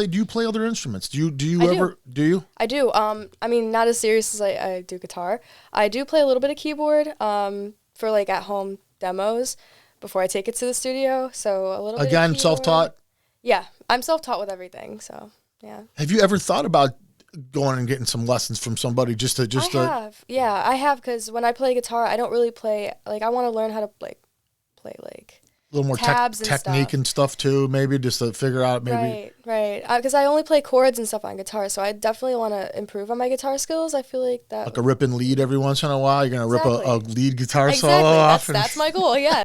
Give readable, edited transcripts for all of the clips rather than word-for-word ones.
Do you play other instruments? Do you I ever do. do you? I do. I mean, not as serious as I do guitar. I do play a little bit of keyboard for like at home demos before I take it to the studio. So a little bit of Again, keyboard. self-taught. Yeah, I'm self-taught with everything. So yeah. Have you ever thought about going and getting some lessons from somebody I have. Yeah, I have because when I play guitar, I don't really play like I want to learn how to like play like a little more tabs and technique stuff. and stuff too? Maybe just to figure out maybe Right, right. Because I only play chords and stuff on guitar, so I definitely want to improve on my guitar skills. I feel like that. like a rip and lead every once in a while. You're gonna rip a Exactly. lead guitar solo Exactly. off. That's my goal. Yeah.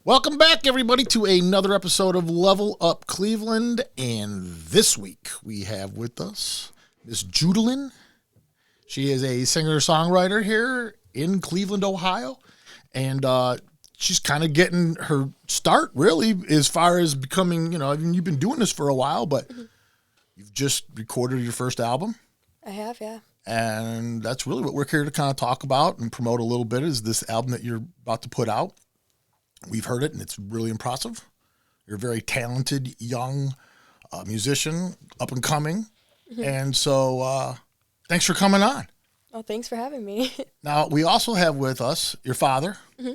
Welcome back, everybody, to another episode of Level Up Cleveland. And this week we have with us Miss Judelyn. She is a singer-songwriter here in Cleveland, Ohio. And she's kind of getting her start, really, as far as becoming, I mean, you've been doing this for a while, but you've just recorded your first album. I have, yeah. And that's really what we're here to kind of talk about and promote a little bit is this album that you're about to put out. We've heard it, and it's really impressive. You're a very talented, young musician, up and coming. Mm-hmm. And so thanks for coming on. Oh, thanks for having me. Now, we also have with us your father. Mm-hmm.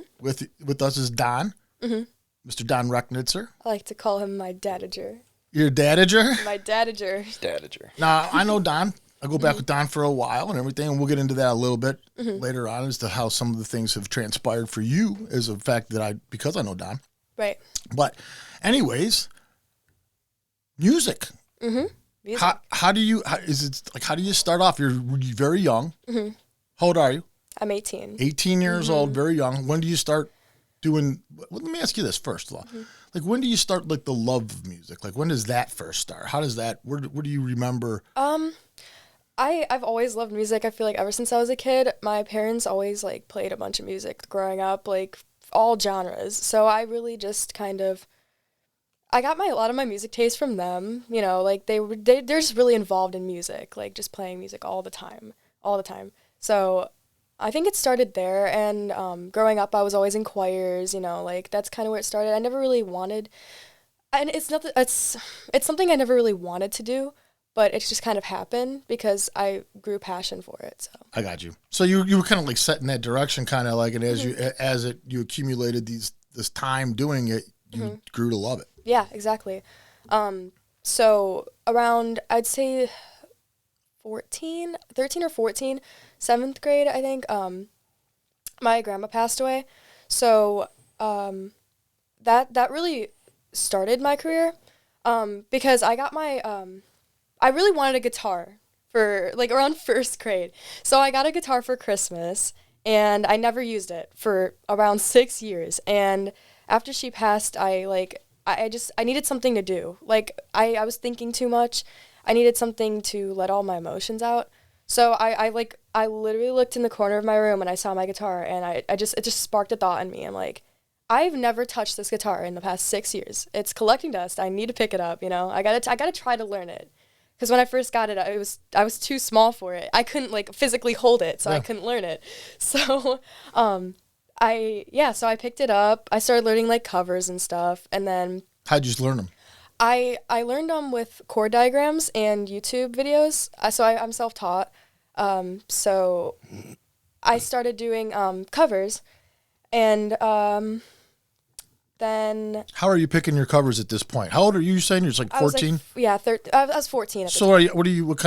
With us is Don, Mr. Don Recknitzer. I like to call him my dadager. Your dadager? My dadager. Dadager. Now, I know Don. I go back with Don for a while and everything, and we'll get into that a little bit later on as to how some of the things have transpired for you as a fact that because I know Don. Right. But anyways, music. Music. How do you start off? You're very young. How old are you? I'm 18. 18 years old, very young. When do you start doing, let me ask you this first of all. Like, when do you start, like, the love of music? Like, when does that first start? How does that, where do you remember? I've always loved music. I feel like ever since I was a kid, my parents always like played a bunch of music growing up, like all genres. So I really just I got a lot of my music taste from them. Like they're just really involved in music, like just playing music all the time. So I think it started there. And growing up, I was always in choirs. Like that's kind of where it started. I never really wanted, and it's something I never really wanted to do. But it's just kind of happened because I grew passion for it. So I got you. So you were kind of like set in that direction, kind of like, and as you accumulated this time doing it, you grew to love it. Yeah, exactly. So around I'd say 13 or 14, 7th grade, I think. My grandma passed away, so that really started my career. Because I got I really wanted a guitar for, like, around 1st grade. So I got a guitar for Christmas, and I never used it for around 6 years. And after she passed, I needed something to do. Like, I was thinking too much. I needed something to let all my emotions out. So I literally looked in the corner of my room, and I saw my guitar, and it just sparked a thought in me. I'm like, I've never touched this guitar in the past 6 years. It's collecting dust. I need to pick it up, I gotta try to learn it. Because when I first got it, I was too small for it. I couldn't like physically hold it, so I couldn't learn it. So, so I picked it up. I started learning like covers and stuff, and then How'd you learn them? I learned them with chord diagrams and YouTube videos. So I'm self-taught. So I started doing covers, and then How are you picking your covers at this point? How old are you saying? You're like 14? I was 14 at the So time.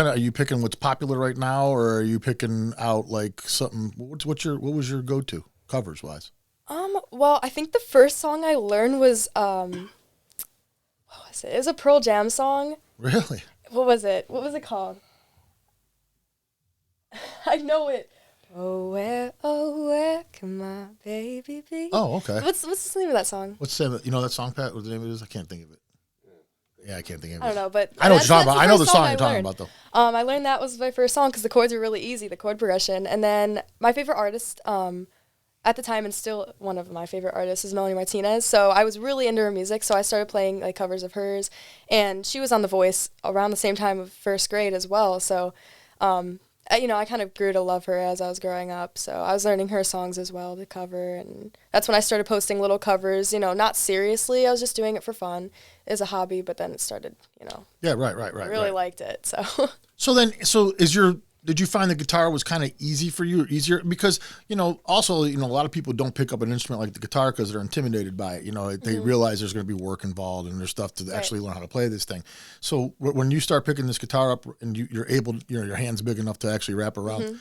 are you picking what's popular right now, or are you picking out like something, what was your go-to covers wise? Well, I think the first song I learned was, what was it? It was a Pearl Jam song. Really? What was it? What was it called? I know it. Oh, where can my baby be? Oh, okay. What's the name of that song? What's the you know that song, Pat? What the name of it is? I can't think of it. Yeah, I can't think of it. I don't know, but I know what you're talking about. I know the song I you're talking learned. about, though. I learned that was my first song because the chords are really easy, the chord progression. And then my favorite artist at the time, and still one of my favorite artists, is Melanie Martinez. So I was really into her music, so I started playing like covers of hers. And she was on The Voice around the same time of first grade as well. So, I kind of grew to love her as I was growing up. So I was learning her songs as well to cover. And that's when I started posting little covers, not seriously. I was just doing it for fun as a hobby, but then it started, Yeah, right. I really liked it. So Did you find the guitar was kind of easy for you, or easier? Because, also, a lot of people don't pick up an instrument like the guitar because they're intimidated by it. They realize there's going to be work involved and there's stuff to actually learn how to play this thing. So when you start picking this guitar up and you're able, your hand's big enough to actually wrap around,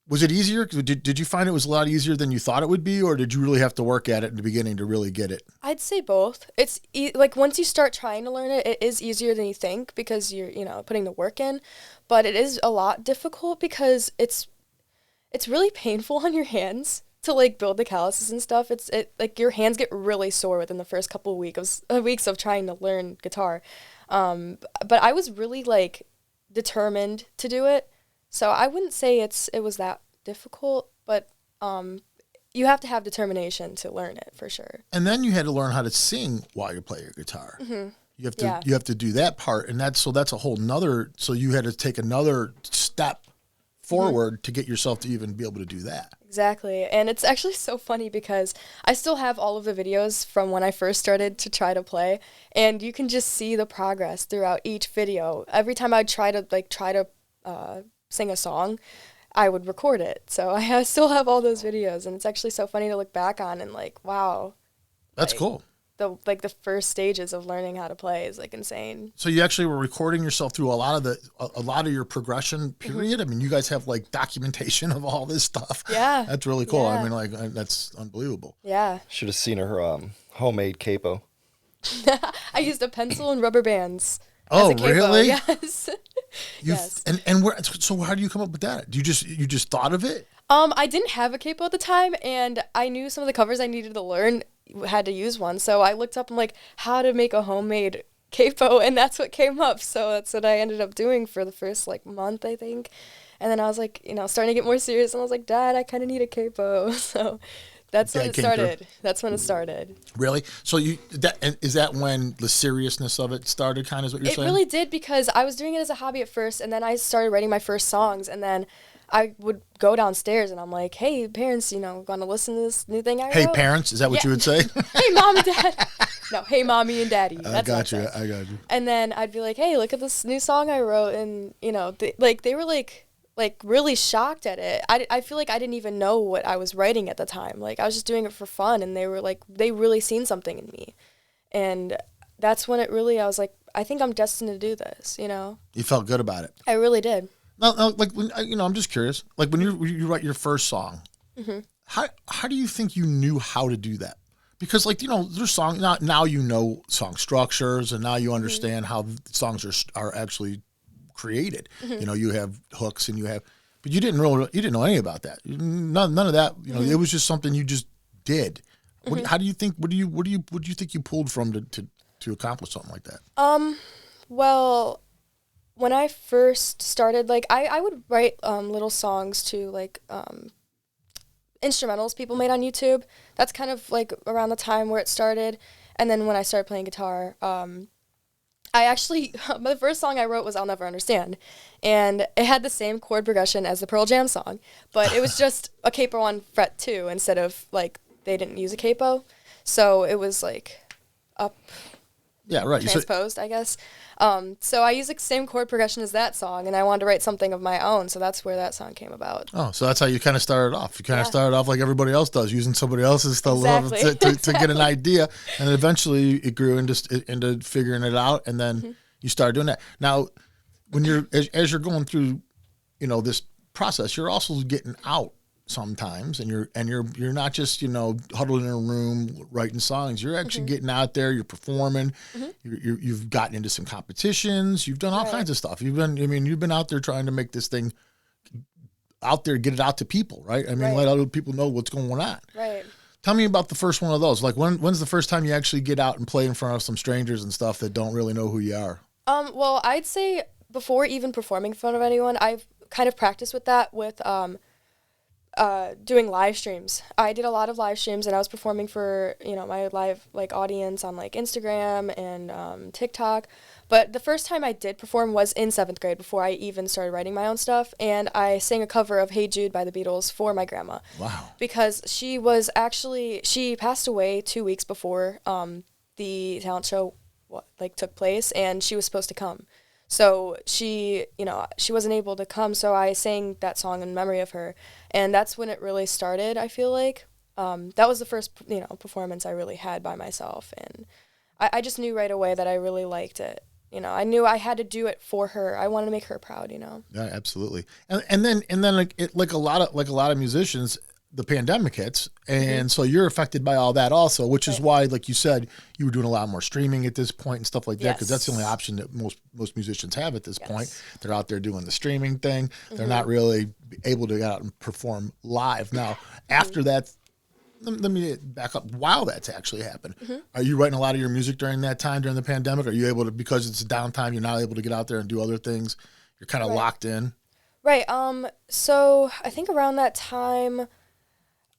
was it easier? Did you find it was a lot easier than you thought it would be, or did you really have to work at it in the beginning to really get it? I'd say both. It's like once you start trying to learn it, it is easier than you think because you're, putting the work in. But it is a lot difficult because it's really painful on your hands to like build the calluses and stuff. It's like your hands get really sore within the first couple of weeks of trying to learn guitar. But I was really like determined to do it. So I wouldn't say it was that difficult, but you have to have determination to learn it for sure. And then you had to learn how to sing while you play your guitar. Mm-hmm. You have to do that part, and that's a whole nother. So you had to take another step forward to get yourself to even be able to do that. Exactly, and it's actually so funny because I still have all of the videos from when I first started to try to play, and you can just see the progress throughout each video. Every time I'd try to sing a song, I would record it. So I still have all those videos, and it's actually so funny to look back on and like, wow. That's cool. The first stages of learning how to play is like insane. So you actually were recording yourself through a lot of your progression period. I mean, you guys have like documentation of all this stuff. Yeah. That's really cool. Yeah. I mean, like that's unbelievable. Yeah. Should have seen her homemade capo. I used a pencil and rubber bands. Oh, as a capo. really? Yes. Yes. And so how do you come up with that? You just thought of it? I didn't have a capo at the time, and I knew some of the covers I needed to learn had to use one. So I looked up and like how to make a homemade capo, and that's what came up. So that's what I ended up doing for the first like month, I think. And then I was like, starting to get more serious, and I was like, Dad, I kind of need a capo. So that's when it started. That's when it started. Really? So is that when the seriousness of it started, kind of, is what you're saying? It really did, because I was doing it as a hobby at first, and then I started writing my first songs, and then I would go downstairs and I'm like, hey, parents, going to listen to this new thing I wrote? Hey, parents, is that what you would say? Hey, Mom and Dad. No, hey, Mommy and Daddy. I got you. And then I'd be like, hey, look at this new song I wrote. And, they were like really shocked at it. I feel like I didn't even know what I was writing at the time. Like, I was just doing it for fun, and they were like, they really seen something in me. And that's when I was like, I think I'm destined to do this, You felt good about it. I really did. No, like when I'm just curious. Like when you write your first song, how do you think you knew how to do that? Because there's song now song structures, and now you understand how songs are actually created. You have hooks and but you didn't know any about that. None of that. It was just something you just did. How do you think? What do you think you pulled from to accomplish something like that? Well, when I first started, like, I would write little songs to, like, instrumentals people made on YouTube. That's kind of, like, around the time where it started. And then when I started playing guitar, the first song I wrote was I'll Never Understand. And it had the same chord progression as the Pearl Jam song. But it was just a capo on fret 2 instead of, like, they didn't use a capo. So it was, like, up... Yeah, right. Transposed, I guess. So I used the same chord progression as that song, and I wanted to write something of my own, so that's where that song came about. Oh, so that's how you kind of started off. You kind of started off like everybody else does, using somebody else's stuff to get an idea, and then eventually it grew into figuring it out, and then you started doing that. Now, when as you're going through, this process, you're also getting out sometimes, and you're not just huddled in a room writing songs. You're actually getting out there. You're performing. You've gotten into some competitions. You've done all kinds of stuff. You've been out there trying to make this thing out there, get it out to people, right? I mean, Right. let other people know what's going on. Right. Tell me about the first one of those. Like, when's the first time you actually get out and play in front of some strangers and stuff that don't really know who you are? Well, I'd say before even performing in front of anyone, I've kind of practiced with that with doing live streams. I did a lot of live streams, and I was performing for my live audience on Instagram and TikTok. But the first time I did perform was in 7th grade before I even started writing my own stuff, and I sang a cover of "Hey Jude" by the Beatles for my grandma. Wow. Because she passed away 2 weeks before the talent show took place, and she was supposed to come. So she wasn't able to come, so I sang that song in memory of her, and that's when it really started, I feel like. That was the first, performance I really had by myself, and I just knew right away that I really liked it. I knew I had to do it for her. I wanted to make her proud, Yeah, absolutely. And then like a lot of musicians, the pandemic hits, and so you're affected by all that also, which is why, like you said, you were doing a lot more streaming at this point and stuff like that, because that's the only option that most musicians have at this point. They're out there doing the streaming thing. They're not really able to get out and perform live. Now, after that, let me back up. While that's actually happened, are you writing a lot of your music during that time, during the pandemic? Are you able to, because it's downtime, you're not able to get out there and do other things? You're kind of locked in? Right. So I think around that time,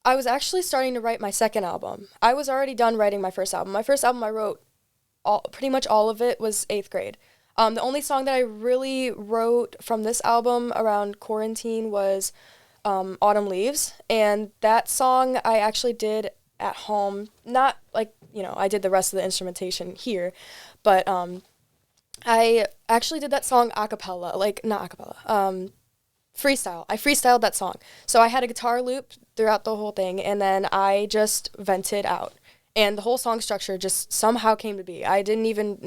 I was actually starting to write my second album. I was already done writing my first album. My first album, I wrote pretty much all of it was 8th grade. The only song that I really wrote from this album around quarantine was Autumn Leaves, and that song I actually did at home. Not I did the rest of the instrumentation here, but I actually did that song a cappella, not a cappella, freestyle. I freestyled that song. So I had a guitar loop throughout the whole thing, and then I just vented out. And the whole song structure just somehow came to be. I didn't even,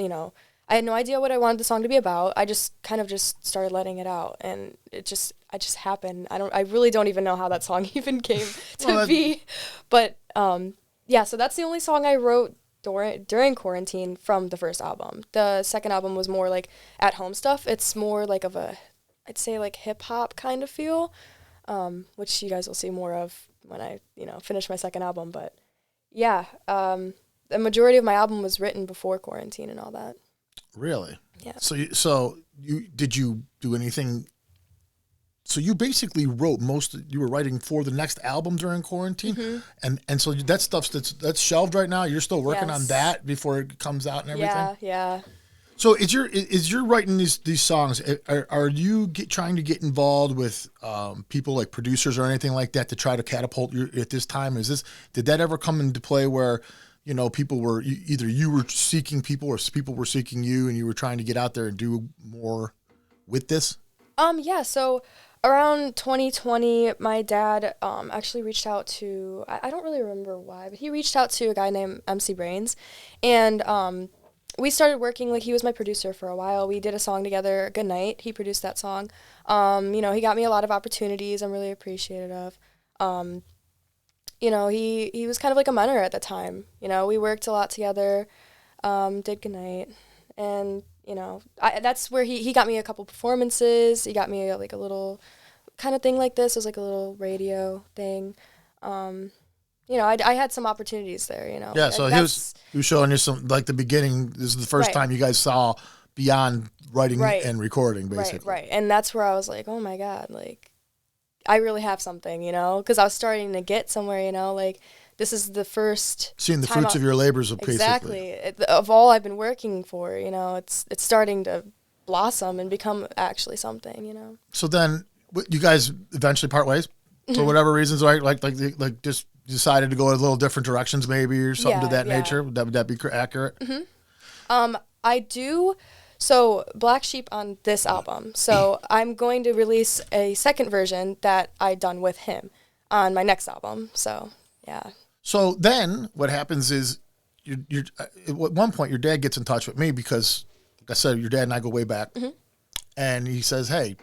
I had no idea what I wanted the song to be about. I just kind of just started letting it out, and I just happened. I really don't even know how that song even came to be. But so that's the only song I wrote during quarantine from the first album. The second album was more at home stuff. It's more of a, I'd say hip hop kind of feel, which you guys will see more of when I finish my second album. But yeah, the majority of my album was written before quarantine and all that. Really? Yeah. So you did you do anything? So you basically wrote you were writing for the next album during quarantine, and so that stuff's that's shelved right now. You're still working on that before it comes out and everything. Yeah. So is your writing these songs? Are you trying to get involved with people like producers or anything like that to try to catapult you at this time? Did that ever come into play where people were either you were seeking people or people were seeking you, and you were trying to get out there and do more with this? Yeah. So around 2020, my dad actually reached out to, I don't really remember why, but he reached out to a guy named MC Brains, and we started working. He was my producer for a while. We did a song together, Good Night. He produced that song. He got me a lot of opportunities I'm really appreciative of. He was kind of like a mentor at the time. We worked a lot together, did Good Night, and that's where he got me a couple performances. He got me a little kind of thing like this. It was a little radio thing. I had some opportunities there. Yeah, so he was showing you some, the beginning. This is the first time you guys saw beyond writing and recording, basically. Right. And that's where I was like, oh my God, I really have something, because I was starting to get somewhere, this is the first seeing the fruits of your labors, basically. Exactly. Of all I've been working for, it's starting to blossom and become actually something, So then you guys eventually part ways for whatever reasons, right? Just decided to go in a little different directions, maybe, or something to that nature. Would that be accurate? I do. So Black Sheep on this album. So I'm going to release a second version that I done with him on my next album. So yeah. So then what happens is you're at one point your dad gets in touch with me because, like I said, your dad and I go way back, and he says, "Hey,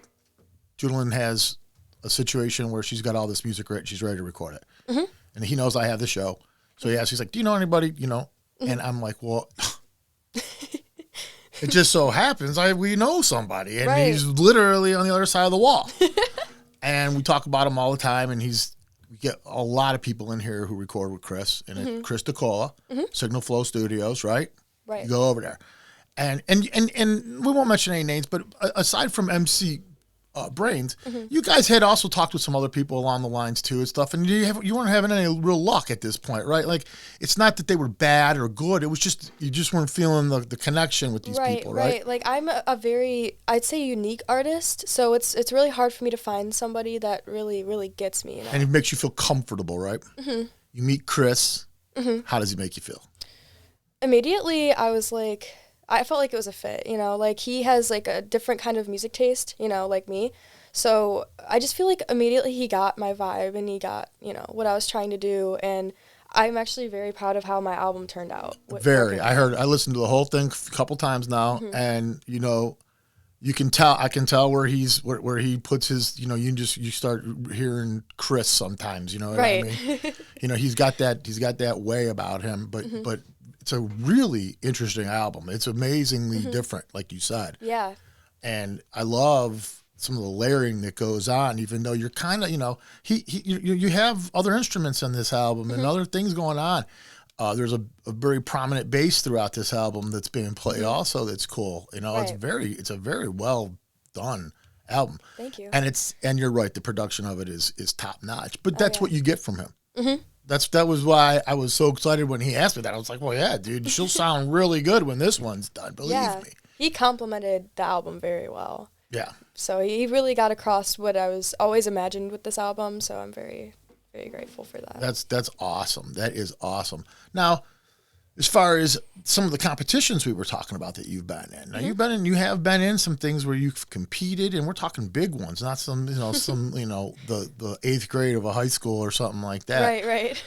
Judelyn has a situation where she's got all this music written, she's ready to record it, and he knows I have the show, so he asks, he's like, do you know anybody, And I'm like, well." It just so happens we know somebody, and he's literally on the other side of the wall. and we talk about him all the time. And we get a lot of people in here who record with Chris, and it's Chris DeCola, Signal Flow Studios, right? Right. You go over there, and we won't mention any names, but aside from MC Brains, you guys had also talked with some other people along the lines too and stuff, and you weren't having any real luck at this point, right? Like, it's not that they were bad or good; it was just you just weren't feeling the connection with these people, right? Right. Like, I'm a very, I'd say, unique artist, so it's really hard for me to find somebody that really gets me. You know? And it makes you feel comfortable, right? You meet Chris. How does he make you feel? Immediately, I was like, I felt like it was a fit, you know, like he has like a different kind of music taste, you know, like me. So I just feel like immediately he got my vibe and he got, you know, what I was trying to do. And I'm actually very proud of how my album turned out. I listened to the whole thing a couple times now, and you know, I can tell where he puts his, you know, you start hearing Chris sometimes, you know what I mean? You know, he's got that way about him, but it's a really interesting album. It's amazingly different, like you said. Yeah. And I love some of the layering that goes on, even though you're kind of, you know, you have other instruments on this album and other things going on. There's a very prominent bass throughout this album that's being played also. That's cool. You know, Right. it's a very well done album. Thank you. And you're right. The production of it is top notch, but that's yeah. what you get from him. That was why I was so excited when he asked me that. I was like, well, yeah, dude, she'll sound really good when this one's done. Believe me. He complimented the album very well. Yeah. So he really got across what I was always imagined with this album. So I'm very, very grateful for that. That's awesome. That is awesome. Now, as far as some of the competitions we were talking about that you've been in, now you have been in some things where you've competed, and we're talking big ones, not some, you know, the 8th grade of a high school or something like that. Right.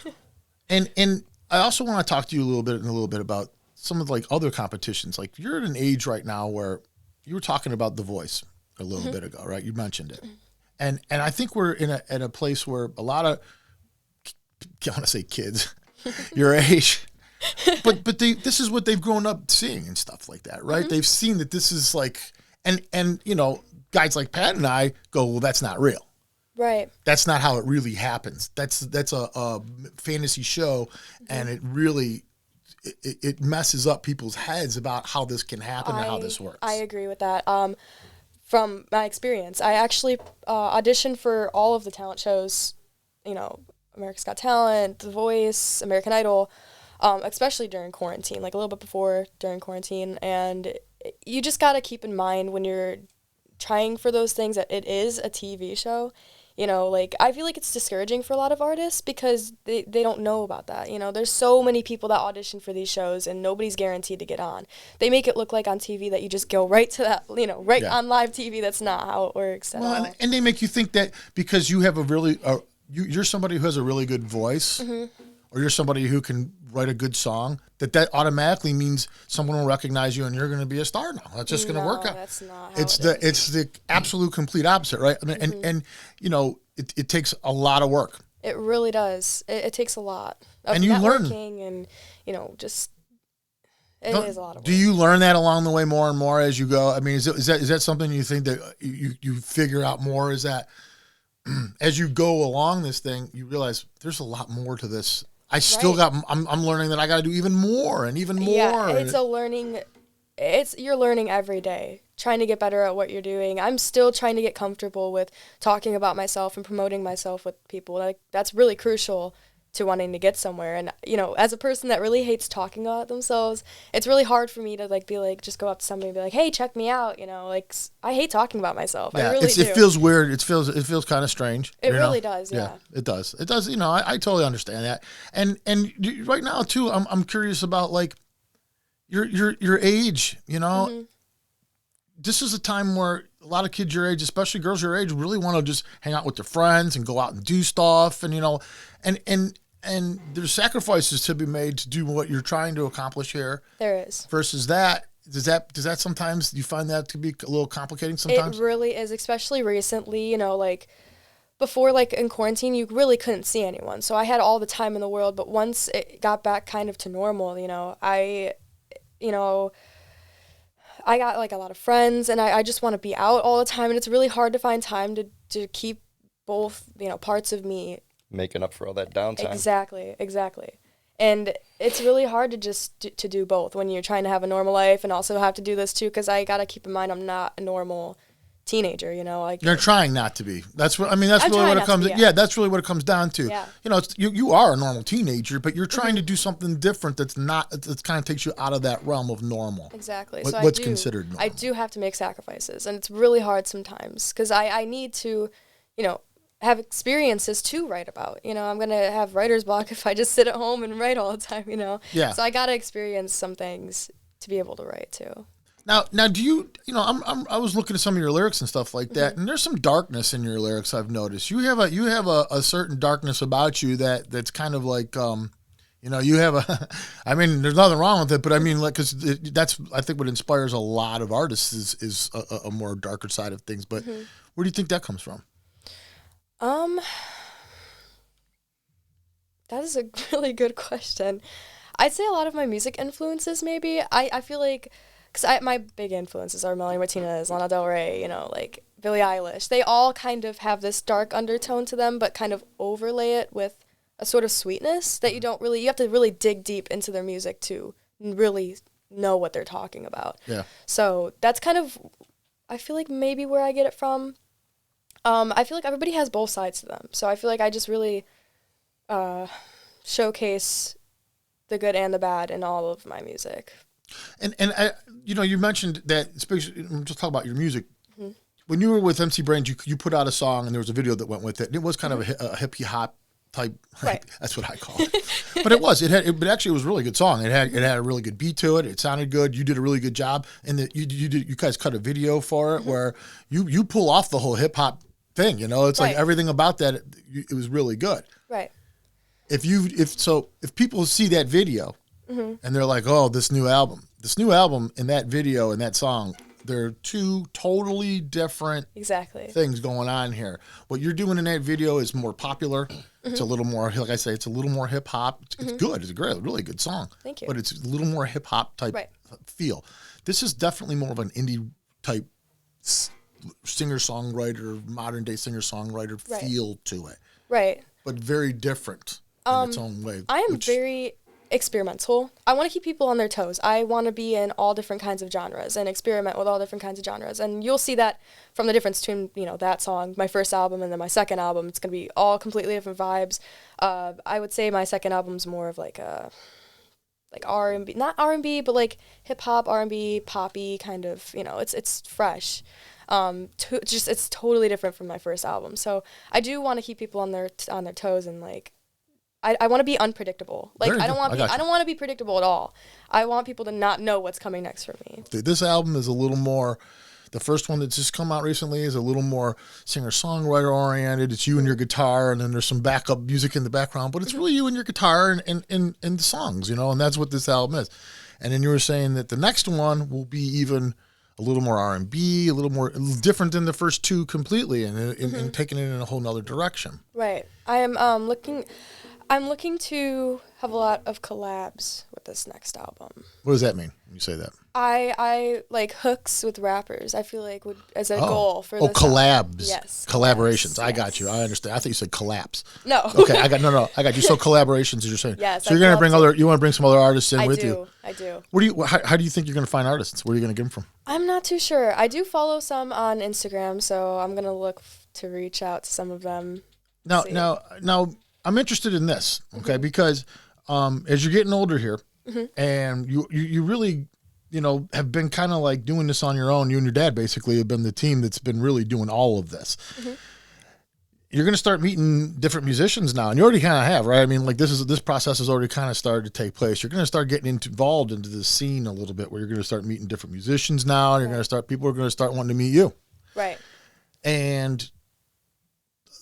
And I also want to talk to you a little bit about some of like other competitions. Like, you're at an age right now where you were talking about The Voice a little bit ago, right? You mentioned it. And I think we're at a place where a lot of, I want to say kids your age, but this is what they've grown up seeing and stuff like that, right? They've seen that this is like, and you know, guys like Pat and I go, well, that's not real. Right. That's not how it really happens. That's a fantasy show, and it really it messes up people's heads about how this can happen and how this works. I agree with that. From my experience, I actually auditioned for all of the talent shows, you know, America's Got Talent, The Voice, American Idol, especially during quarantine, like a little bit before during quarantine. And you just got to keep in mind when you're trying for those things that it is a TV show. You know, like, I feel like it's discouraging for a lot of artists because they don't know about that. You know, there's so many people that audition for these shows and nobody's guaranteed to get on. They make it look like on TV that you just go right to that, you know, on live TV. That's not how it works at all. And they make you think that because you have a really, you're somebody who has a really good voice, or you're somebody who can write a good song, that automatically means someone will recognize you and you're going to be a star now. That's just going to work out. That's not how it's the absolute complete opposite, right? I mean, and you know, it takes a lot of work. It really does. It takes a lot of and you learn, and, you know, just it is a lot of work. Do you learn that along the way more and more as you go? I mean, is that something you think that you figure out more? Is that as you go along this thing, you realize there's a lot more to this. I still I'm learning that I got to do even more and even more. Yeah, it's a learning. You're learning every day, trying to get better at what you're doing. I'm still trying to get comfortable with talking about myself and promoting myself with people. Like, that's really crucial to wanting to get somewhere. And, you know, as a person that really hates talking about themselves, it's really hard for me to like be like, just go up to somebody and be like, hey, check me out. You know, like, I hate talking about myself. Yeah, I really do. It feels weird. It feels kind of strange. It really does. Yeah, it does. It does. You know, I totally understand that. And right now too, I'm curious about like your age. You know, this is a time where a lot of kids your age, especially girls your age, really want to just hang out with their friends and go out and do stuff. And, you know, and there's sacrifices to be made to do what you're trying to accomplish here. There is. Versus that, does that sometimes, do you find that to be a little complicating sometimes? It really is, especially recently, you know, like before, like in quarantine, you really couldn't see anyone. So I had all the time in the world, but once it got back kind of to normal, you know, I got like a lot of friends and I just want to be out all the time, and it's really hard to find time to keep both, parts of me. Making up for all that downtime. Exactly. And it's really hard to just to do both when you're trying to have a normal life and also have to do this too, because I got to keep in mind I'm not a normal teenager, Like, you're trying not to be. That's what I mean. That's really what it comes. Yeah, that's really what it comes down to. Yeah. You are a normal teenager, but you're trying to do something different. That's not. That kind of takes you out of that realm of normal. Exactly. What's considered normal. I do have to make sacrifices, and it's really hard sometimes because I need to, have experiences to write about. I'm gonna have writer's block if I just sit at home and write all the time. Yeah. So I gotta experience some things to be able to write too. Now, do you? I was looking at some of your lyrics and stuff like that, and there's some darkness in your lyrics. I've noticed you have a certain darkness about you that's kind of like you have a. I mean, there's nothing wrong with it, but I mean, like, because that's I think what inspires a lot of artists is a more darker side of things. But where do you think that comes from? That is a really good question. I'd say a lot of my music influences, maybe. I feel like, because my big influences are Melanie Martinez, Lana Del Rey, like Billie Eilish. They all kind of have this dark undertone to them, but kind of overlay it with a sort of sweetness that you have to really dig deep into their music to really know what they're talking about. Yeah. So that's kind of, I feel like maybe where I get it from. I feel like everybody has both sides to them. So I feel like I just really showcase the good and the bad in all of my music. And I, you mentioned that, especially, just talk about your music. Mm-hmm. When you were with MC Brains, you put out a song and there was a video that went with it. And it was kind of a hippie hop type. Right. That's what I call it. But it was. But actually, it was a really good song. It had a really good beat to it. It sounded good. You did a really good job. And you guys cut a video for it where you pull off the whole hip hop thing. It's like everything about that. It was really good. Right. If people see that video and they're like, oh, this new album in that video and that song, they're two totally different things going on here. What you're doing in that video is more popular. It's a little more, like I say, it's a little more hip hop. It's good. It's a really good song. Thank you. But it's a little more hip hop type feel. This is definitely more of an indie type singer-songwriter, modern day singer-songwriter feel to it. Right. But very different in its own way. I am very experimental. I want to keep people on their toes. I want to be in all different kinds of genres and experiment with all different kinds of genres. And you'll see that from the difference between, that song, my first album, and then my second album. It's going to be all completely different vibes. I would say my second album's more of like R&B, not R&B, but like hip hop, R&B, poppy kind of, it's fresh. It's totally different from my first album. So I do want to keep people on their toes and like, I want to be unpredictable. Like I don't want to be predictable at all. I want people to not know what's coming next for me. This album is a little more. The first one that's just come out recently is a little more singer-songwriter oriented. It's you and your guitar, and then there's some backup music in the background, but it's really you and your guitar and the songs, and that's what this album is. And then you were saying that the next one will be even a little more R&B, a little different than the first two completely, and taking it in a whole nother direction. Right. I'm looking to have a lot of collabs with this next album. What does that mean when you say that? I like hooks with rappers. I feel like as a goal for this collabs. Album. Yes. Collaborations. Yes. I got you. I understand. I thought you said collapse. No. Okay, I got you. So collaborations, as you're saying. Yes. So you're going to you want to bring some other artists in with you. I do. How do you think you're going to find artists? Where are you going to get them from? I'm not too sure. I do follow some on Instagram, so I'm going to look to reach out to some of them. Now I'm interested in this, okay? Because as you're getting older here, and you really, have been kind of like doing this on your own. You and your dad basically have been the team that's been really doing all of this. You're going to start meeting different musicians now, and you already kind of have, right? I mean, like this process has already kind of started to take place. You're going to start getting involved into the scene a little bit, where you're going to start meeting different musicians now, and people are going to start wanting to meet you, right? And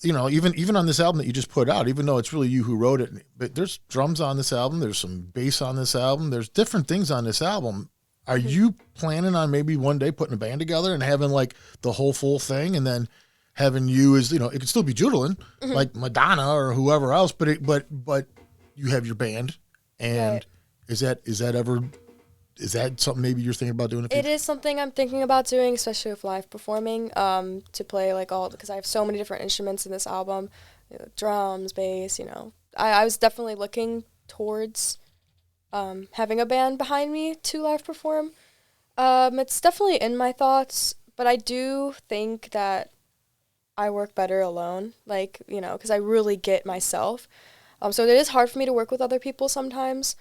even on this album that you just put out, even though it's really you who wrote it, but there's drums on this album, there's some bass on this album, there's different things on this album. Are you planning on maybe one day putting a band together and having like the whole full thing, and then having you as, it could still be Judelyn, like Madonna or whoever else, but you have your band, and is that ever is that something maybe you're thinking about doing? It is something I'm thinking about doing, especially with live performing, to play like because I have so many different instruments in this album, drums, bass, I was definitely looking towards having a band behind me to live perform. It's definitely in my thoughts, but I do think that I work better alone, because I really get myself. So it is hard for me to work with other people sometimes.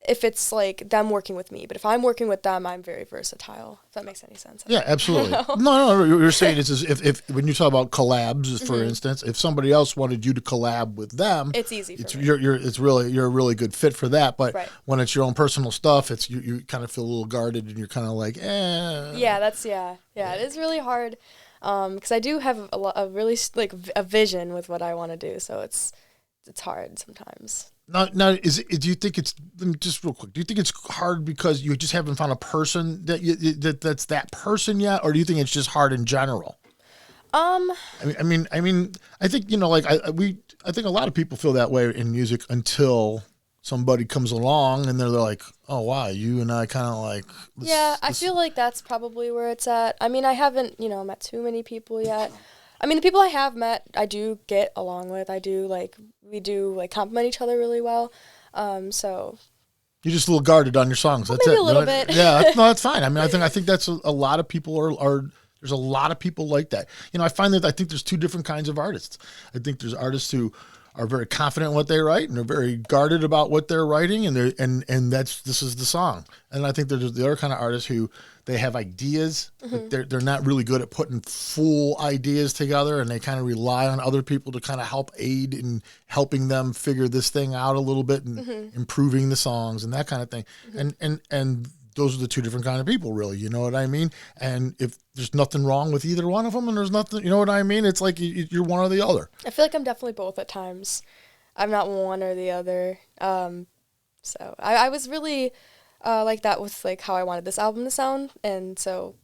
If it's like them working with me, but if I'm working with them, I'm very versatile. If that makes any sense. Yeah, absolutely. No, you're saying it's if when you talk about collabs, for instance, if somebody else wanted you to collab with them, it's easy. For me. You're a really good fit for that. But right. when it's your own personal stuff, it's you kind of feel a little guarded and you're kind of like, eh. Yeah, it is really hard. Because I do have a really a vision with what I want to do, so it's hard sometimes. Now, do you think it's, just real quick, do you think it's hard because you just haven't found a person that's that person yet, or do you think it's just hard in general? I think I think a lot of people feel that way in music until somebody comes along and they're like, oh wow, you and I kind of like. I feel like that's probably where it's at. I mean, I haven't met too many people yet. I mean, the people I have met, I do get along with. We do compliment each other really well. So. You're just a little guarded on your songs. That's maybe it. a little bit. Yeah, that's fine. I mean, I think that's a lot of people are. There's a lot of people like that. I think there's two different kinds of artists. I think there's artists who are very confident in what they write and they're very guarded about what they're writing, and this is the song. And I think there's the other kind of artists who they have ideas, but they're not really good at putting full ideas together, and they kind of rely on other people to kind of help aid in helping them figure this thing out a little bit and improving the songs and that kind of thing. And those are the two different kind of people, really. You know what I mean? And if there's nothing wrong with either one of them, and there's nothing, you know what I mean? It's like you're one or the other. I feel like I'm definitely both at times. I'm not one or the other. So I was really like that with how I wanted this album to sound, and so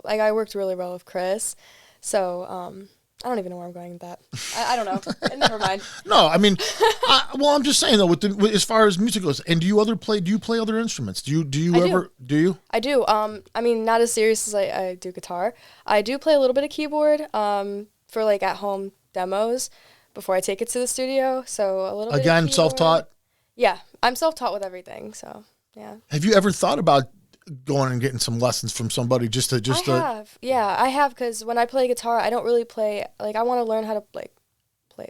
I worked really well with Chris. So I don't even know where I'm going with that. I don't know. Never mind. No, I mean, I'm just saying though, as far as music goes, and do you play other instruments? Do you? I do. I mean, not as serious as I do guitar. I do play a little bit of keyboard for at home demos before I take it to the studio. So a little bit. Again, self-taught. Yeah, I'm self-taught with everything. So yeah. Have you ever thought about going and getting some lessons from somebody just to I have, because when I play guitar, I don't really play I want to learn how to play a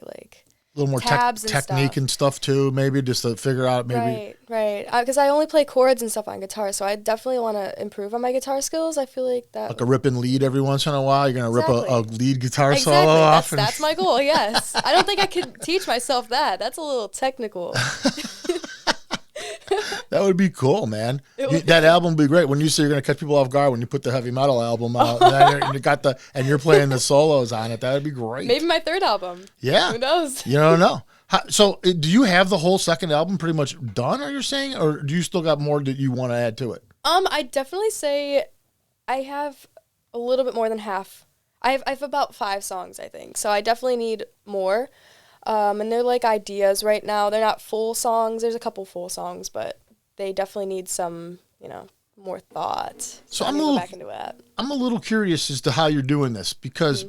little more technique and stuff too, maybe just to figure out maybe right because I only play chords and stuff on guitar, so I definitely want to improve on my guitar skills. I feel like that a ripping lead every once in a while. You're gonna rip a lead guitar solo off. That's my goal. Yes. I don't think I could teach myself that. That's a little technical. That would be cool, man. That album would be great. When you say you're going to catch people off guard when you put the heavy metal album out and you're playing the solos on it, that would be great. Maybe my third album. Yeah. Who knows? You don't know. So do you have the whole second album pretty much done, are you saying? Or do you still got more that you want to add to it? I definitely say I have a little bit more than half. I have about 5 songs, I think. So I definitely need more. And they're ideas right now. They're not full songs. There's a couple full songs, but they definitely need some, more thought. So I'm go back into that. I'm a little curious as to how you're doing this because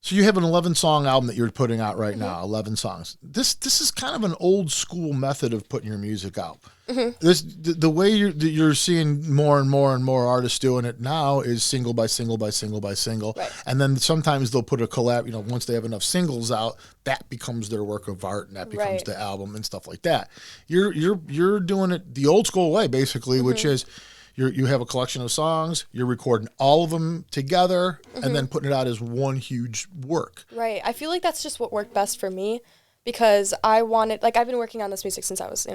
so you have an 11-song album that you're putting out right now, 11 songs. This is kind of an old school method of putting your music out. The way you're seeing more and more and more artists doing it now is single by single by single by single, right. And then sometimes they'll put a collab. Once they have enough singles out, that becomes their work of art, and that becomes the album and stuff like that. You're doing it the old school way, basically, which is you have a collection of songs, you're recording all of them together, and then putting it out as one huge work. Right. I feel like that's just what worked best for me, because I wanted I've been working on this music since I was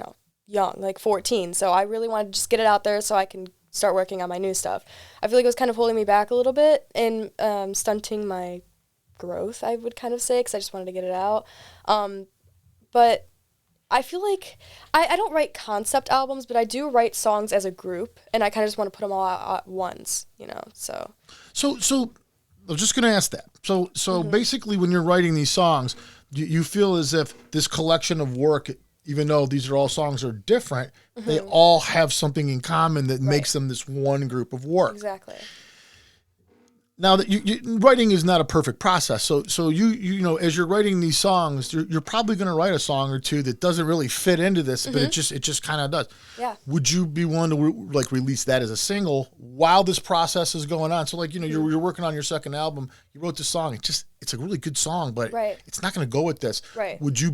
young, 14. So I really wanted to just get it out there so I can start working on my new stuff. I feel like it was kind of holding me back a little bit and stunting my growth, I would kind of say, because I just wanted to get it out. But I feel like I don't write concept albums, but I do write songs as a group, and I kind of just want to put them all out at once, so. So I'm just going to ask that. So basically when you're writing these songs, you feel as if this collection of work even though these are all songs are different, they all have something in common that makes them this one group of work. Exactly. Now that writing is not a perfect process, so you know as you're writing these songs, you're probably going to write a song or two that doesn't really fit into this, but it just kind of does. Yeah. Would you be willing to like release that as a single while this process is going on? So like you're working on your second album, you wrote this song, it's a really good song, but it's not going to go with this. Right. Would you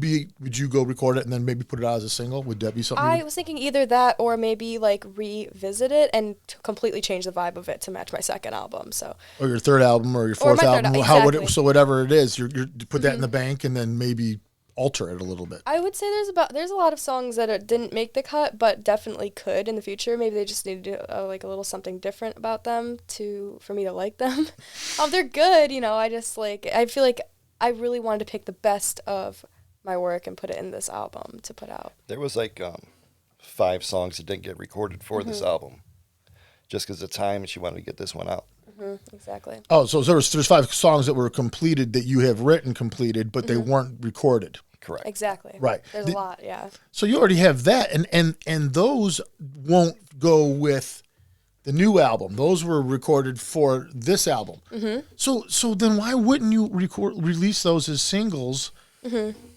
go record it and then maybe put it out as a single? Would that be something? I was thinking either that or maybe like revisit it and completely change the vibe of it to match my second album. So. Or your third album or your fourth album, exactly. So whatever it is, you put that in the bank and then maybe alter it a little bit. I would say there's a lot of songs that didn't make the cut, but definitely could in the future. Maybe they just need to do like a little something different about them for me to like them. They're good, I just I feel like I really wanted to pick the best of my work and put it in this album to put out. There was 5 songs that didn't get recorded for this album, just because of time, and she wanted to get this one out. Exactly. Oh, so there's 5 songs that were completed that you have written completed, but they weren't recorded. Correct. Exactly. Right. There's a lot, yeah. So you already have that, and those won't go with the new album. Those were recorded for this album. So then why wouldn't you release those as singles?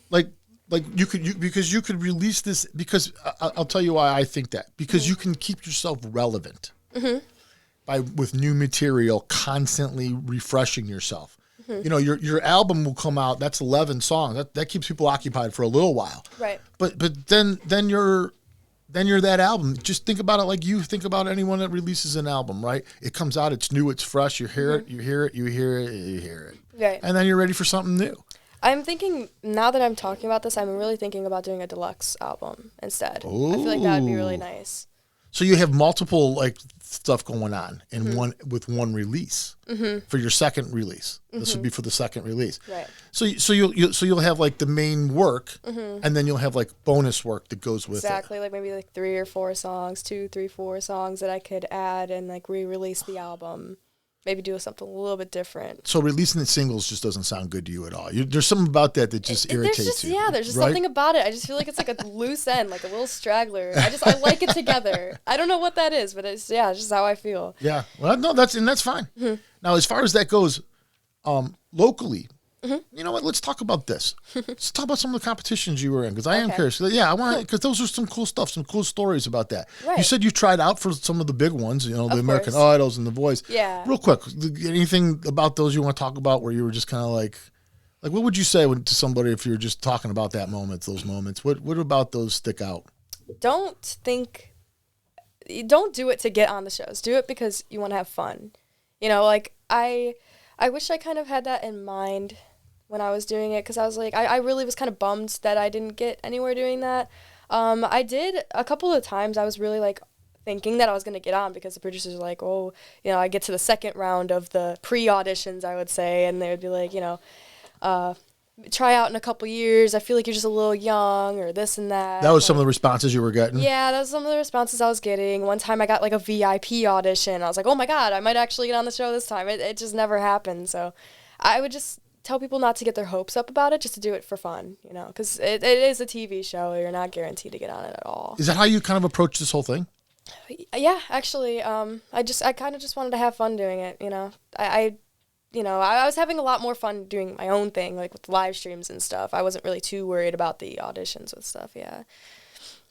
Like because you could release this, because I'll tell you why I think that. Because you can keep yourself relevant. With new material, constantly refreshing yourself. Your album will come out. That's 11 songs. That keeps people occupied for a little while. Right. But then you're that album. Just think about it like you think about anyone that releases an album, right? It comes out. It's new. It's fresh. You hear it. You hear it. You hear it. You hear it. Right. And then you're ready for something new. I'm thinking, now that I'm talking about this, I'm really thinking about doing a deluxe album instead. Ooh. I feel like that would be really nice. So you have multiple stuff going on in one release for your second release. This would be for the second release. Right. So you'll have the main work, and then you'll have bonus work that goes with exactly, maybe 3 or 4 songs, 2, 3, 4 songs that I could add and re-release the album. Maybe do something a little bit different. So releasing the singles just doesn't sound good to you at all. There's something about that just irritates you. Yeah, there's just something about it. I just feel like it's a loose end, a little straggler. I like it together. I don't know what that is, but it's just how I feel. Yeah, well, no, that's fine. Now, as far as that goes, locally, you know what? Let's talk about this. Let's talk about some of the competitions you were in, because I am curious. Yeah, I want to, because those are some cool stuff, some cool stories about that. Right. You said you tried out for some of the big ones, the Of American course. Idols and The Voice. Yeah. Real quick, anything about those you want to talk about where you were just kind of like what would you say to somebody if you were just talking about those moments? What about those stick out? Don't do it to get on the shows. Do it because you want to have fun. I wish I kind of had that in mind when I was doing it, because I was I really was kind of bummed that I didn't get anywhere doing that. I did a couple of times. I was really thinking that I was going to get on, because the producers were I get to the second round of the pre-auditions, I would say, and they would be try out in a couple years. I feel like you're just a little young, or this and that. That was some of the responses you were getting? Yeah, that was some of the responses I was getting. One time I got a VIP audition. I was like, oh my God, I might actually get on the show this time. It just never happened. So I would just tell people not to get their hopes up about it, just to do it for fun, because it is a TV show. You're not guaranteed to get on it at all. Is that how you kind of approach this whole thing? Yeah, actually, I kind of just wanted to have fun doing it, I was having a lot more fun doing my own thing, with live streams and stuff. I wasn't really too worried about the auditions with stuff, yeah.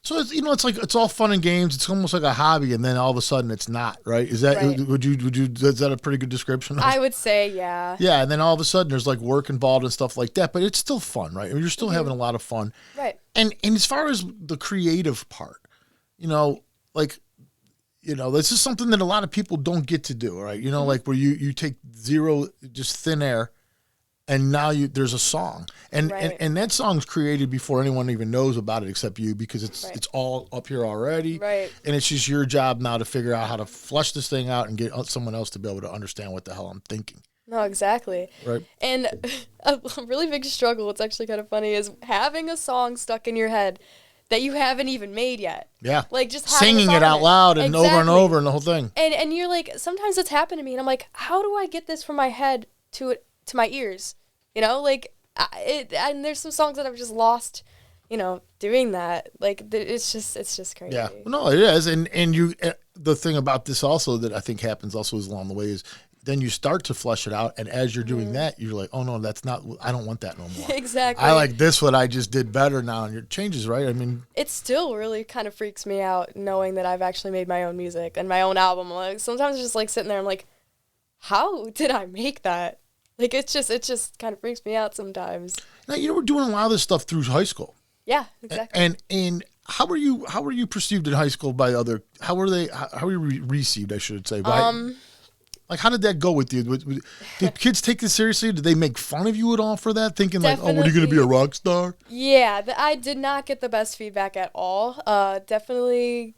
So it's all fun and games. It's almost like a hobby, and then all of a sudden it's not, right? Is that Right. would you is that a pretty good description? I would say, yeah. Yeah, and then all of a sudden there's work involved and stuff like that, but it's still fun, right? You're still having a lot of fun. Right. And as far as the creative part, this is something that a lot of people don't get to do, right? Where you take zero, just thin air, and now there's a song, and that song's created before anyone even knows about it except you, because it's all up here already, Right. and it's just your job now to figure out how to flush this thing out and get someone else to be able to understand what the hell I'm thinking. No, exactly. Right. And a really big struggle, it's actually kind of funny, is having a song stuck in your head that you haven't even made yet. Yeah. Just having singing a song it out in loud and over and Exactly. over and the whole thing. And you're sometimes it's happened to me, and I'm how do I get this from my head to my ears? And there's some songs that I've just lost, doing that. Like, it's just crazy. Yeah, no, it is, and you. The thing about this also that I think happens also is along the way is then you start to flesh it out, and as you're doing that, you're like, oh no, that's not. I don't want that no more. Exactly. I like this. What I just did better now, and it changes, right? I mean, it still really kind of freaks me out knowing that I've actually made my own music and my own album. Like, sometimes it's just like sitting there, I'm like, how did I make that? Like, it just kind of freaks me out sometimes. now we're doing a lot of this stuff through high school. Yeah, exactly. And how were you perceived in high school by other? How were you received? I should say. Like, how did that go with you? Did kids take this seriously? Did they make fun of you at all for that? Thinking like, oh, what are you going to be, a rock star? Yeah, I did not get the best feedback at all. Definitely,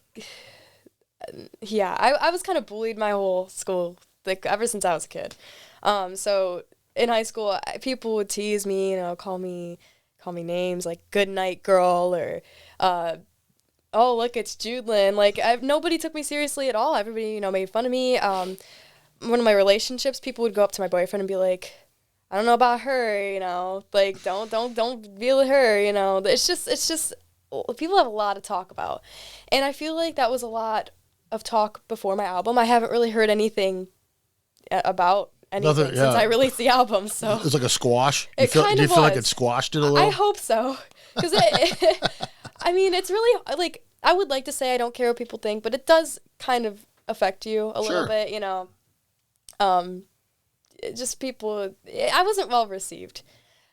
yeah, I was kind of bullied my whole school, like, ever since I was a kid. So in high school, people would tease me, call me names like "Good Night Girl" or "Oh, look, it's Judelyn." Like, nobody took me seriously at all. Everybody, made fun of me. One of my relationships, people would go up to my boyfriend and be like, I don't know about her, like, don't be with her, It's just people have a lot to talk about. And I feel like that was a lot of talk before my album. I haven't really heard anything about anything since I released the album, so. It's like a squash? Do you feel like it squashed it a little? I hope so. Because I mean, it's really, like, I would like to say I don't care what people think, but it does kind of affect you a little bit, just people, I wasn't well received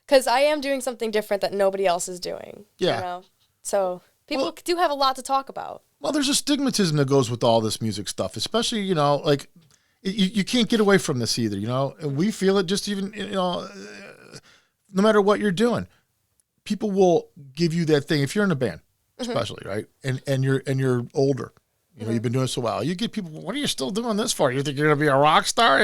because I am doing something different that nobody else is doing. Yeah. So people do have a lot to talk about. Well, there's a stigmatism that goes with all this music stuff, especially, like, you can't get away from this either, and we feel it just even, no matter what you're doing. People will give you that thing if you're in a band, especially, right? And you're older. You've been doing so well. You get people, what are you still doing this for? You think you're going to be a rock star?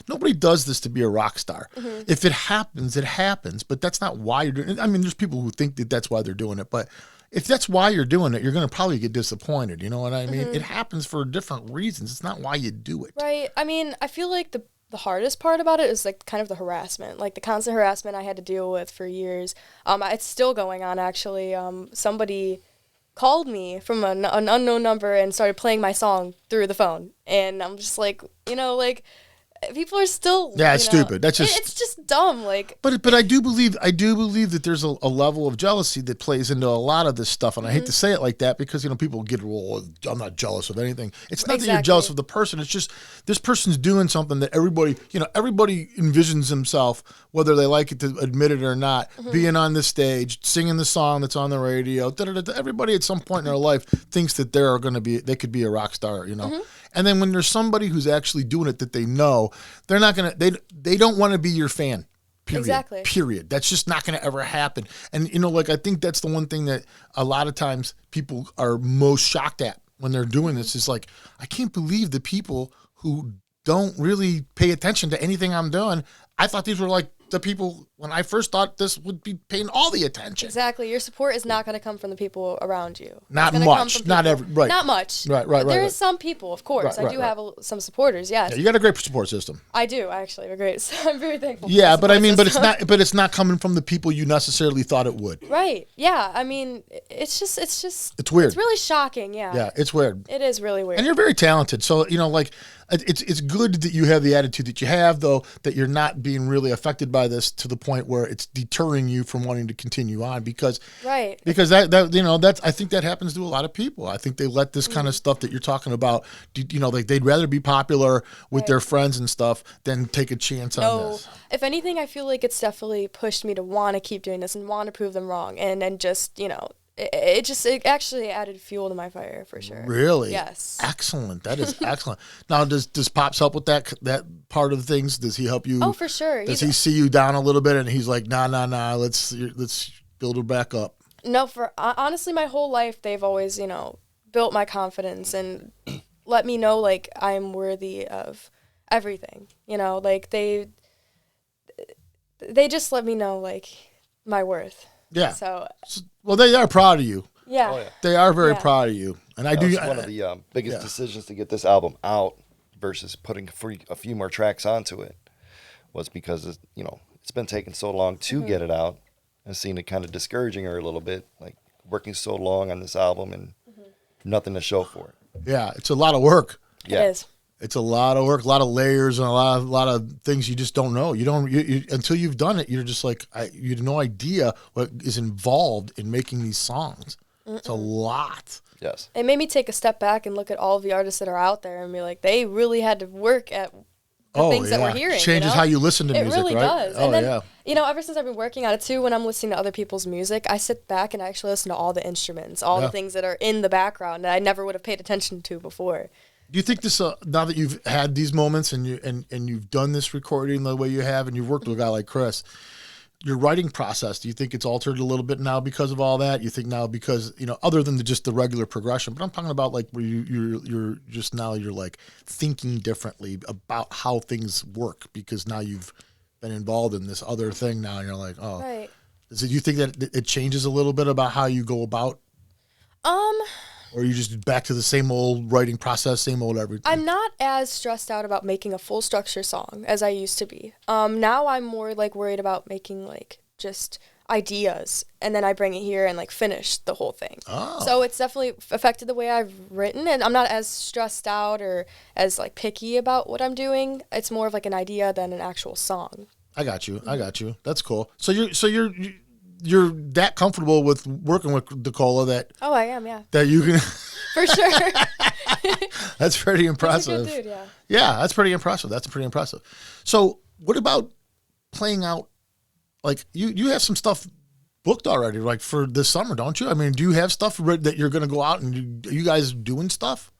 Nobody does this to be a rock star. If it happens, it happens, but that's not why you're doing it. I mean, there's people who think that that's why they're doing it, but if that's why you're doing it, you're going to probably get disappointed. You know what I mean? It happens for different reasons. It's not why you do it. Right. I mean, I feel like the hardest part about it is, like, kind of the harassment, like the constant harassment I had to deal with for years. It's still going on, actually. Somebody called me from an unknown number and started playing my song through the phone, and I'm just like, people are still it's stupid. That's just it's just dumb. Like, but I do believe that there's a level of jealousy that plays into a lot of this stuff, and I hate to say it like that because people get, well, I'm not jealous of anything. It's not that you're jealous of the person. It's just this person's doing something that everybody envisions themselves, whether they like it to admit it or not, being on this stage, singing the song that's on the radio. Everybody at some point in their life thinks that they could be a rock star, And then when there's somebody who's actually doing it that they know, they're not going to, they don't want to be your fan. Period. Exactly. Period. That's just not going to ever happen. And, I think that's the one thing that a lot of times people are most shocked at when they're doing this is like, I can't believe the people who don't really pay attention to anything I'm doing. I thought these were like the people when I first thought this would be paying all the attention. Exactly. Your support is not going to come from the people around you. Not much. Not every. Right. Not much. Right. There is some people, of course. I do have some supporters. Yes. Yeah, you got a great support system. I do actually. We're great. So I'm very thankful. Yeah, but I mean, but it's not coming from the people you necessarily thought it would. Right. Yeah. I mean, it's weird. It's really shocking. Yeah. Yeah, it's weird. It is really weird. And you're very talented, so it's good that you have the attitude that you have, though, that you're not being really affected by this to the point where it's deterring you from wanting to continue on because that I think that happens to a lot of people. I think they let this kind of stuff that you're talking about, they'd rather be popular with their friends and stuff than take a chance on this. If anything, I feel like it's definitely pushed me to want to keep doing this and want to prove them wrong, and just it actually added fuel to my fire for sure. Really? Yes. Excellent. That is excellent. Now, does Pops help with that part of things? Does he help you? Oh, for sure. Does he see you down a little bit and he's like, nah, let's build her back up? No, honestly, my whole life they've always, built my confidence and let me know like I'm worthy of everything. Like they just let me know like my worth. Yeah. So well, they are proud of you. Yeah. Oh, yeah. They are very proud of you, and I do. It's one of the biggest decisions to get this album out versus putting a few more tracks onto it was because it's been taking so long to get it out, and seen it kind of discouraging her a little bit, like working so long on this album and nothing to show for it. Yeah, it's a lot of work. Yeah. It is. It's a lot of work, a lot of layers, and a lot of things you just don't know. You until you've done it. You're just like you have no idea what is involved in making these songs. It's a lot. Yes. It made me take a step back and look at all of the artists that are out there and be like, they really had to work at the things that we're hearing. Changes how you listen to it music, really right? does. Oh, And then, yeah. ever since I've been working on it too, when I'm listening to other people's music, I sit back and I actually listen to all the instruments, all the things that are in the background that I never would have paid attention to before. Do you think this now that you've had these moments and you've done this recording the way you have, and you've worked with a guy like Chris, your writing process, do you think it's altered a little bit now because of all that? You think now because, other than just the regular progression, but I'm talking about like where you're just now you're like thinking differently about how things work because now you've been involved in this other thing now, and you're like, oh, Right. do you think that it changes a little bit about how you go about? Or are you just back to the same old writing process, same old everything? I'm not as stressed out about making a full structure song as I used to be. Now I'm more like worried about making like just ideas, and then I bring it here and like finish the whole thing. Oh. So it's definitely affected the way I've written, and I'm not as stressed out or as like picky about what I'm doing. It's more of like an idea than an actual song. I got you. That's cool. So you're that comfortable with working with Dakola that Oh, I am, yeah. that you can. For sure. That's pretty He's a impressive. good dude, yeah. Yeah, that's pretty impressive. So, what about playing out? Like you have some stuff booked already, like for this summer, don't you? I mean, do you have stuff that you're going to go out and are you guys doing stuff?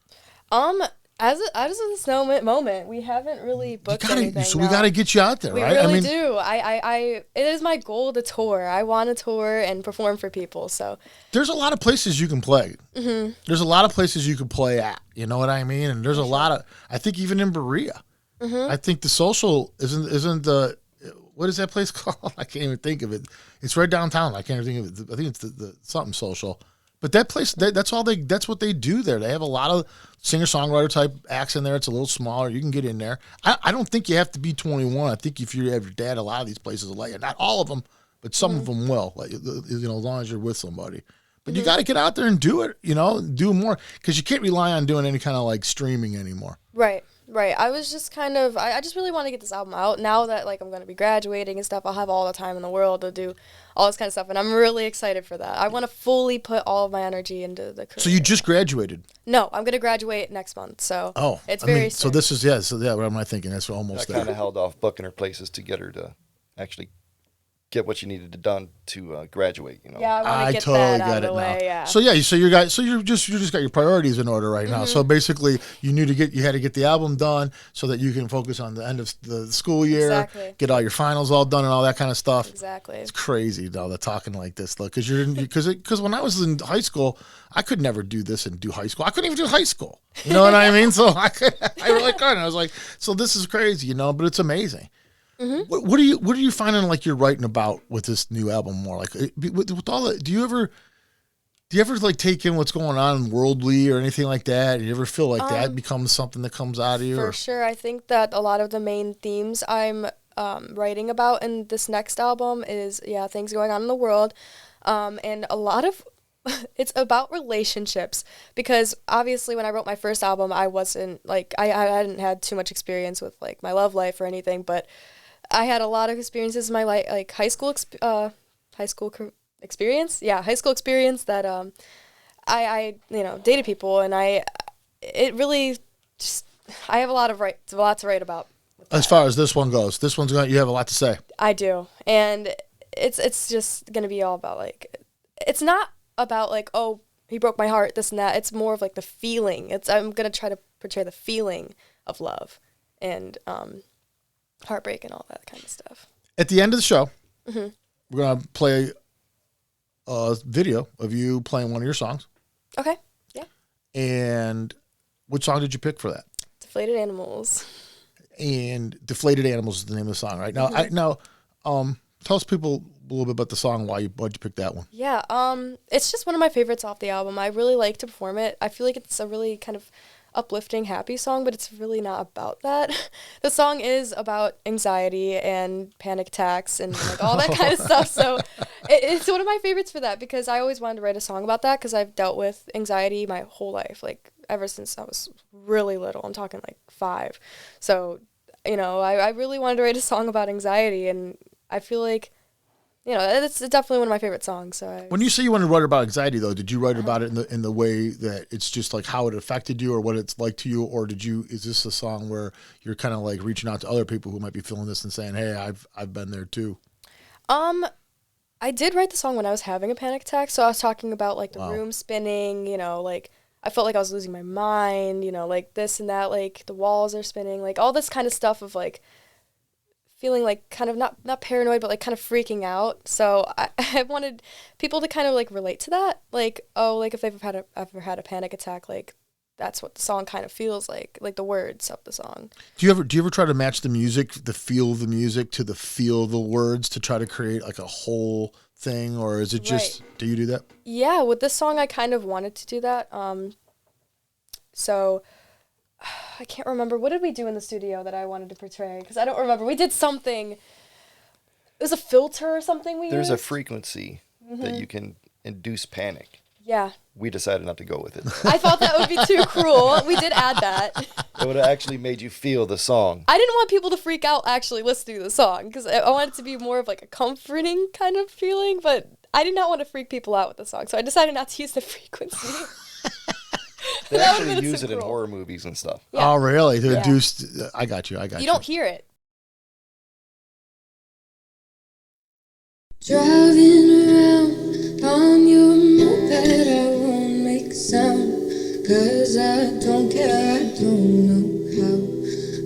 As of this moment, we haven't really booked anything. So we got to get you out there, We right? really do. It is my goal to tour. I want to tour and perform for people. So there's a lot of places you can play. Mm-hmm. There's a lot of places you can play at. You know what I mean? And there's a lot of. I think even in Berea, I think the Social isn't the. What is that place called? I can't even think of it. It's right downtown. I can't even think of it. I think it's the something Social. But that place, that's what they do there. They have a lot of singer-songwriter type acts in there. It's a little smaller. You can get in there. I don't think you have to be 21. I think if you have your dad, a lot of these places will let you. Not all of them, but some of them will. Like, as long as you're with somebody. But you got to get out there and do it. Do more because you can't rely on doing any kind of like streaming anymore. Right. I was just kind of, I just really want to get this album out. Now that like I'm going to be graduating and stuff, I'll have all the time in the world to do all this kind of stuff. And I'm really excited for that. I want to fully put all of my energy into the career. So you just graduated? No, I'm going to graduate next month. So it's very soon. So this is, what am I thinking? That's almost I kind of held off booking her places to get her to actually get what you needed to done to graduate. Yeah, I want to get totally that out of the way. Yeah. So you just got your priorities in order right now. So basically, you had to get the album done so that you can focus on the end of the school year, Exactly. get all your finals all done and all that kind of stuff. Exactly. It's crazy though, the talking like this, look, because when I was in high school, I could never do this and do high school. I couldn't even do high school. You know what I mean? So I really couldn't. I was like, so this is crazy, but it's amazing. Mm-hmm. What are you finding like you're writing about with this new album more? Like with all the, do you ever like take in what's going on worldly or anything like that? Do you ever feel like that becomes something that comes out of you? For sure. I think that a lot of the main themes I'm writing about in this next album is things going on in the world, and a lot of it's about relationships, because obviously when I wrote my first album, I wasn't like I hadn't had too much experience with like my love life or anything, but I had a lot of experiences in my life, like high school experience that I dated people, and I have a lot to write about. As far as this one goes, you have a lot to say. I do, and it's just gonna be all about like, it's not about like, oh, he broke my heart, this and that. It's more of like the feeling. I'm gonna try to portray the feeling of love and heartbreak and all that kind of stuff. At the end of the show, we're gonna play a video of you playing one of your songs. Okay. Yeah. And which song did you pick for that? Deflated Animals. And Deflated Animals is the name of the song, right? Now, tell us people a little bit about the song. Why'd you pick that one? Yeah. It's just one of my favorites off the album. I really like to perform it. I feel like it's a really kind of uplifting, happy song, but it's really not about that. The song is about anxiety and panic attacks and like all that kind of stuff. So it's one of my favorites for that because I always wanted to write a song about that because I've dealt with anxiety my whole life, like ever since I was really little. I'm talking like 5. So, you know, I really wanted to write a song about anxiety, and I feel like, you know, it's definitely one of my favorite songs. So when you say you want to write about anxiety, though, did you write about it in the way that it's just like how it affected you or what it's like to you, or is this a song where you're kind of like reaching out to other people who might be feeling this and saying, "Hey, I've been there too"? I did write the song when I was having a panic attack, so I was talking about like the Wow. room spinning, you know, like I felt like I was losing my mind, you know, like this and that, like the walls are spinning, like all this kind of stuff of like feeling like kind of not paranoid, but like kind of freaking out. So I wanted people to kind of like relate to that. Like, oh, like if they've ever had a panic attack, like that's what the song kind of feels like the words of the song. Do you ever try to match the music, the feel of the music to the feel of the words to try to create like a whole thing, or is it just, do you do that? Yeah, with this song I kind of wanted to do that. So I can't remember. What did we do in the studio that I wanted to portray? Because I don't remember. We did something. It was a filter or something we There's used. a frequency that you can induce panic. Yeah. We decided not to go with it. I thought that would be too cruel. We did add that. It would have actually made you feel the song. I didn't want people to freak out actually listening to the song because I wanted it to be more of like a comforting kind of feeling, but I did not want to freak people out with the song, so I decided not to use the frequency. They That would've actually been use so it in cruel. horror movies and stuff. Yeah. Oh, really? To Yeah. induce, I got you. You don't hear it. Driving around on your moped, I won't make a sound, 'cause I don't care, I don't know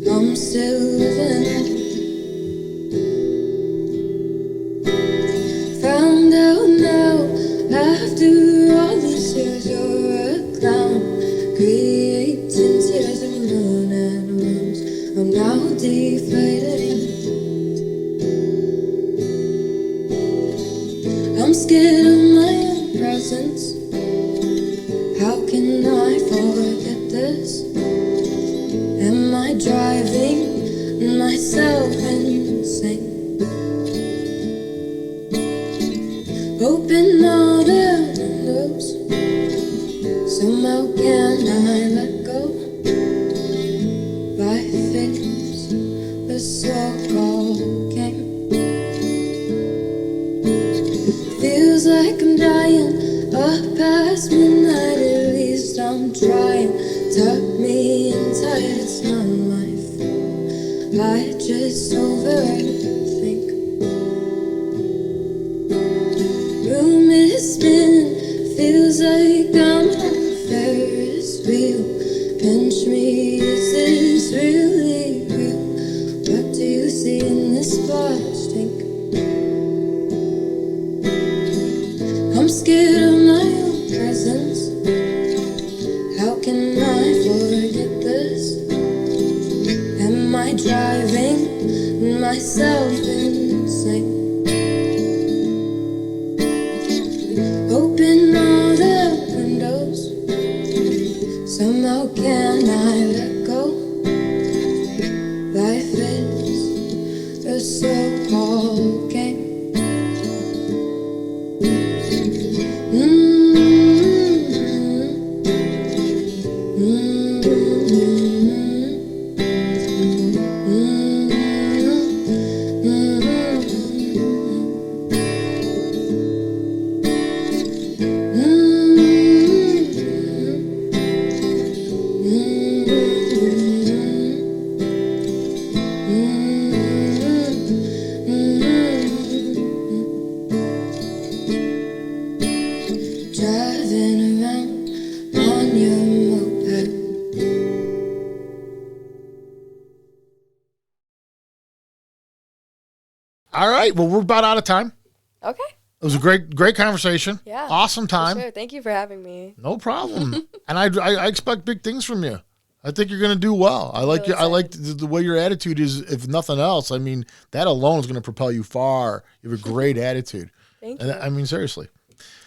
how I'm still living. Found out now, after all these years, you're a clown, creating tears and running rooms. I'm now deflated. I'm scared of my own presence. How can I forget this? Am I driving myself insane? Open all the windows. Somehow can I let go? Life is the so-called game. Feels like I'm dying, up past midnight, at least I'm trying. Tuck me in tight, it's not my fault, I just overthink. Room is spinning, feels like I'm on a Ferris wheel. Pinch me, is this really real? What do you see in this splash tank? I'm scared of my own presence. How can I forget this? Am I driving myself insane? Open all the windows. Somehow can I let go? Life is a so-called game. Driving around on your moped. All right. Well, we're about out of time. Okay. It was a great conversation. Yeah. Awesome For time. sure. Thank you for having me. No problem. And I expect big things from you. I think you're going to do well. I like Really you. I like the way your attitude is. If nothing else, I mean, that alone is going to propel you far. You have a great attitude. Thank And you. I mean, seriously.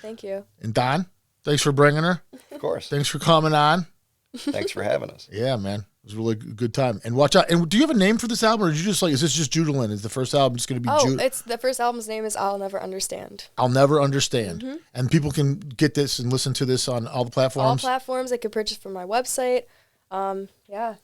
Thank you. And Don, thanks for bringing her. Of course. Thanks for coming on. Thanks for having us. Yeah, man. It was a really good time. And watch out. And do you have a name for this album, or did you just like, is this just Judelyn? Is the first album just going to be it's the first album's name is I'll Never Understand. I'll Never Understand. And people can get this and listen to this on all the platforms? All platforms. They could purchase from my website. Yeah.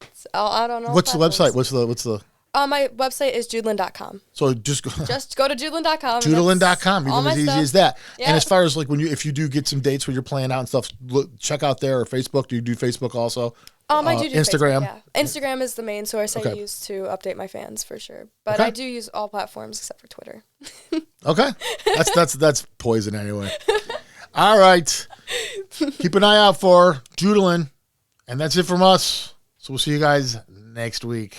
It's out on all What's the platforms. website? What's the... My website is judelyn.com. So just go... Just go to judelyn.com. Judelyn.com, even as easy as that. Yeah. And as far as like if you do get some dates when you're playing out and stuff, check out there, or Facebook. Do you do Facebook also? I do Instagram. Facebook, yeah. Instagram is the main source I use to update my fans for sure. But I do use all platforms except for Twitter. Okay. That's poison anyway. All right. Keep an eye out for Judelyn. And that's it from us. So we'll see you guys next week.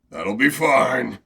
That'll be fine.